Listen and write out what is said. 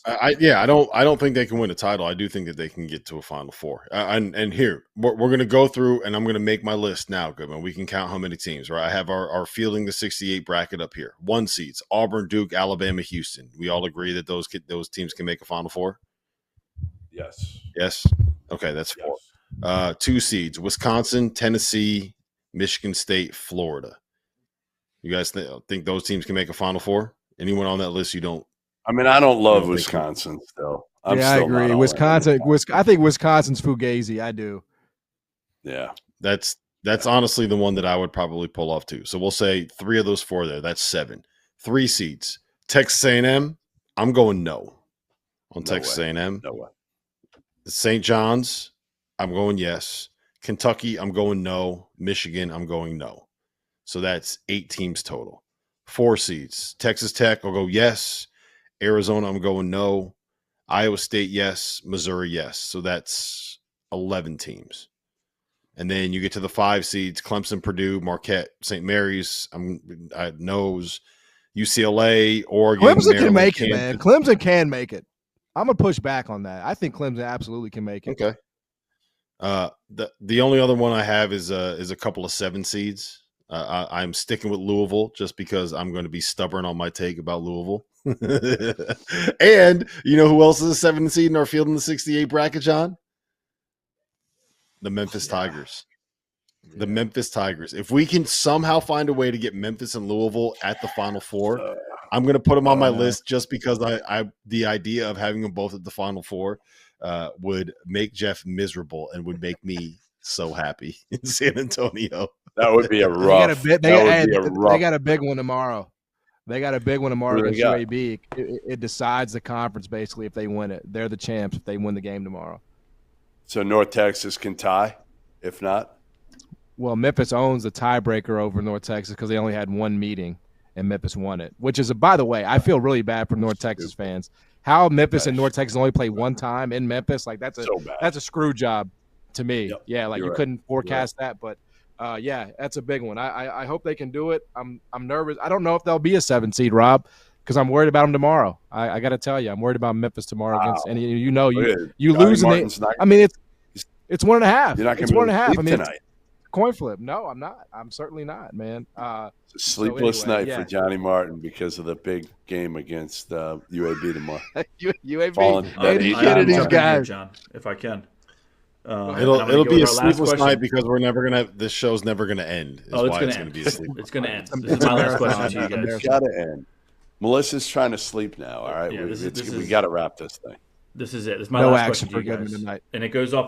ridiculous. I don't think they can win a title. I do think that they can get to a Final Four. And here we're going to go through, and I'm going to make my list now, Goodman. We can count how many teams. Right? I have our fielding the 68 bracket up here. 1 seeds: Auburn, Duke, Alabama, Houston. We all agree that those teams can make a Final Four. Yes. Yes. Okay, that's 4. 2 seeds: Wisconsin, Tennessee, Michigan State, Florida. You guys think those teams can make a Final Four? Anyone on that list you don't? I mean, I don't love Wisconsin still. I agree. Wisconsin. I think Wisconsin's fugazi. I do. Yeah, that's honestly the one that I would probably pull off too. So we'll say 3 of those 4 there. That's 7. 3 seeds: Texas A&M. I'm going no on Texas A&M. No way. St. John's. I'm going yes. Kentucky. I'm going no. Michigan. I'm going no. So that's 8 teams total. 4 seeds: Texas Tech. I'll go yes. Arizona, I'm going no. Iowa State, yes. Missouri, yes. So that's 11 teams. And then you get to the 5 seeds: Clemson, Purdue, Marquette, St. Mary's. I knows. UCLA, Oregon. Clemson Maryland, can make Kansas. it, man. Clemson can make it. I'm gonna push back on that. I think Clemson absolutely can make it. Okay. The only other one I have is a couple of 7 seeds. I'm sticking with Louisville just because I'm going to be stubborn on my take about Louisville. And you know who else is a 7 seed in our field in the 68 bracket, John? The Memphis Tigers. The Memphis Tigers. If we can somehow find a way to get Memphis and Louisville at the Final Four, I'm going to put them on my list just because the idea of having them both at the Final Four would make Jeff miserable and would make me so happy in San Antonio. That would be a rough. They got a big one tomorrow. They got a big one tomorrow against UAB. It decides the conference basically if they win it. They're the champs if they win the game tomorrow. So North Texas can tie, if not. Well, Memphis owns the tiebreaker over North Texas because they only had 1 meeting and Memphis won it. Which is, by the way, I feel really bad for North Texas fans. How Memphis and North Texas only play 1 time in Memphis, like that's a screw job to me. Yep. Yeah, like you couldn't forecast that, but. Yeah, that's a big one. I hope they can do it. I'm nervous. I don't know if they'll be a 7 seed, Rob, because I'm worried about them tomorrow. I got to tell you, I'm worried about Memphis tomorrow against. And you lose. I mean, it's 1.5. You're not going to 1.5. I mean, tonight. Coin flip. No, I'm not. I'm certainly not, man. It's a sleepless night for Johnny Martin because of the big game against UAB tomorrow. UAB. Hey, these guys, John, if I can. It'll be a sleepless night because we're never gonna. This show's never gonna end. It's gonna be a sleepless. It's gonna end. This is my last question to you guys. It's gotta end. Melissa's trying to sleep now. All right, we got to wrap this thing. This is it. This is my last question to you guys. Tonight. And it goes off